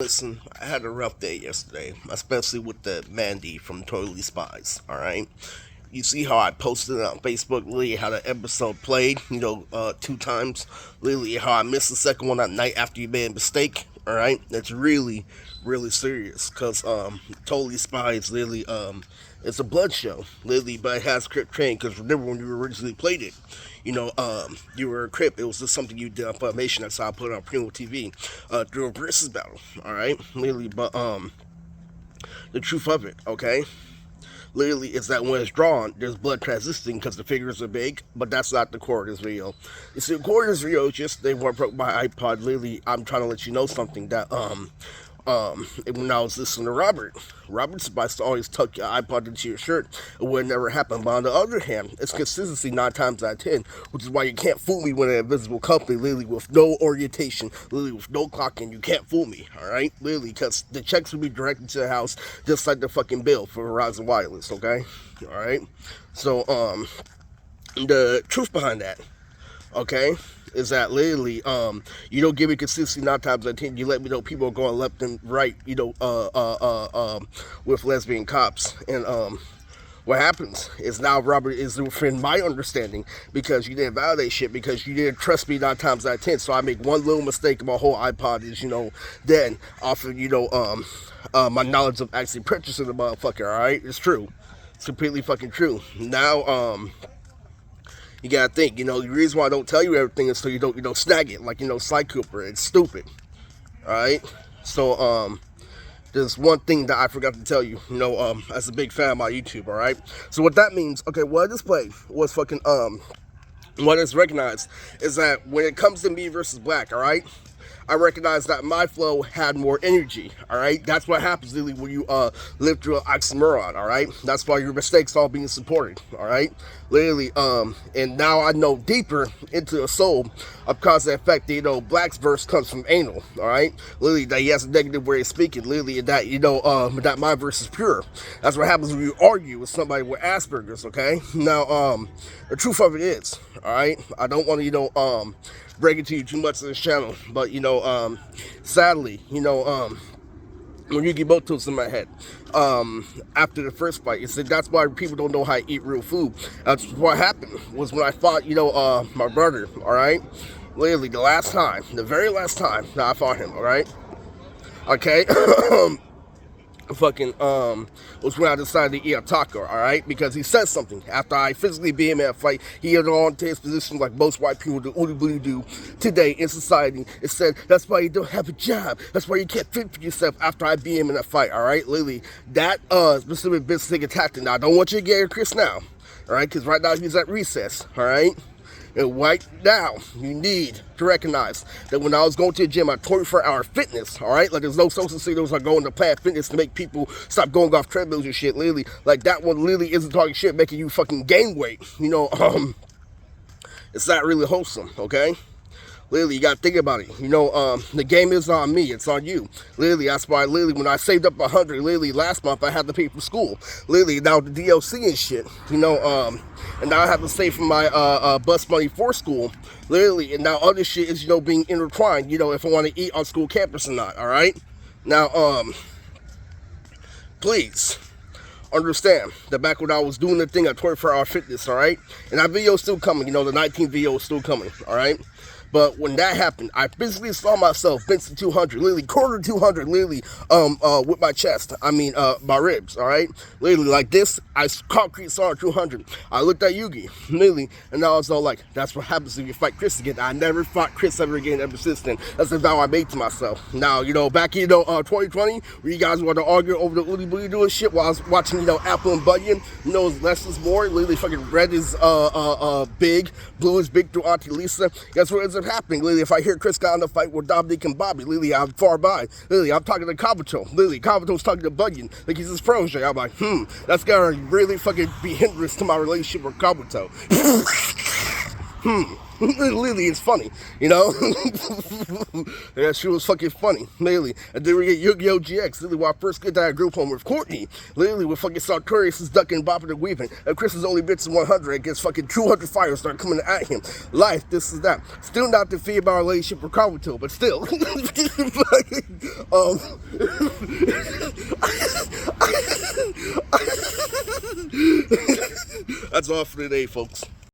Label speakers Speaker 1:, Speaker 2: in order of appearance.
Speaker 1: Listen, I had a rough day yesterday, especially with the Mandy from Totally Spies, alright? You see how I posted it on Facebook, literally how the episode played, two times. Literally how I missed the second one that night after you made a mistake, alright? That's really, really serious, because, Totally Spies, literally, it's a blood show, literally, but it has Crip Train, because remember when you originally played it, you were a Crip. It was just something you did on Funimation. That's how I put it on Primo TV through a versus battle. All right, literally, but the truth of it, okay, literally, is that when it's drawn, there's blood transitioning because the figures are big, but that's not the core of this video. You see, the core of this video is just they weren't broke my iPod. Literally, I'm trying to let you know something that when I was listening to Robert's advice to always tuck your iPod into your shirt. It would never happen. But on the other hand, it's consistency 9 times out of 10, which is why you can't fool me with an invisible company, literally with no orientation, literally with no clocking. You can't fool me, all right? Literally, because the checks will be directed to the house just like the fucking bill for Verizon Wireless, okay? All right? So, the truth behind that, okay, is that literally, you don't give me consistency 9 times out of 10. You let me know people are going left and right, with lesbian cops. And, what happens is now Robert is within my understanding because you didn't validate shit, because you didn't trust me 9 times out of 10. So I make one little mistake and my whole iPod is, then off of, my knowledge of actually purchasing the motherfucker, alright? It's true. It's completely fucking true. Now, you gotta think, the reason why I don't tell you everything is so you don't, snag it, like, Sly Cooper. It's stupid. Alright? So, there's one thing that I forgot to tell you, as a big fan of my YouTube, alright? So what that means, okay, what I displayed was fucking, what is recognized is that when it comes to me versus Black, alright? I recognize that my flow had more energy, alright? That's what happens really when you live through an oxymoron, alright? That's why your mistakes all being supported, alright? Literally, and now I know deeper into the soul of cause and effect that, Black's verse comes from anal, alright? Literally, that he has a negative way of speaking, literally, that, that my verse is pure. That's what happens when you argue with somebody with Asperger's, okay? Now, the truth of it is, alright? I don't want to, break it to you too much on this channel, but sadly, when you get both tools in my head, after the first fight, it said that's why people don't know how to eat real food. That's what happened was when I fought, my brother, all right, literally the very last time that I fought him, all right, okay. Fucking was when I decided to eat a taco, alright? Because he said something. After I physically beat him in a fight, he held on to his position like most white people do today in society. It said, that's why you don't have a job. That's why you can't fit for yourself after I beat him in a fight, alright? Literally, that specific business tactic. Now, I don't want you to get Chris now, alright? Because right now he's at recess, alright? And right now, you need to recognize that when I was going to the gym, I 24-hour fitness, all right? Like, there's no social signals are going to Planet Fitness to make people stop going off treadmills and shit, literally. Like, that one literally isn't talking shit, making you fucking gain weight. It's not really wholesome, okay? Literally, you gotta think about it. The game is on me, it's on you. Literally, that's why, literally, when I saved up 100, literally, last month, I had to pay for school. Literally, now the DLC and shit, and now I have to save for my, bus money for school. Literally, and now other shit is, being intertwined, if I want to eat on school campus or not, alright? Now, please understand that back when I was doing the thing at 24-hour fitness, alright? And that video is still coming, the 19th video is still coming, alright? But when that happened, I physically saw myself benching 200, literally quarter 200, literally, with my chest. I mean, my ribs, all right? Literally like this, I concrete saw 200. I looked at Yugi, literally, and I was all like, that's what happens if you fight Chris again. I never fought Chris ever again ever since then. That's the vow I made to myself. Now, back in, 2020, where you guys want to argue over the Uli Booty doing shit while I was watching, Apple and Bunyan, less is more. Literally fucking red is, big, blue is big through Auntie Lisa. Guess what ends up happening? Literally, if I hear Chris got in the fight with Dominic and Bobby, literally, I'm far by. Literally, I'm talking to Kabuto. Literally, Kabuto's talking to Bunyan. Like he's his protege. I'm like, that's gonna really fucking be hindrance to my relationship with Kabuto. Literally, it's funny, you know? That shit was fucking funny, literally. And then we get Yu-Gi-Oh! GX, literally, when I first get that group home with Courtney, literally, with fucking Sartorius is ducking, bopping, and weaving, and Chris is only bits 100, and gets fucking 200 fires start coming at him. Life, this is that. Still not defeated by our relationship with Kabuto, but still. That's all for today, folks.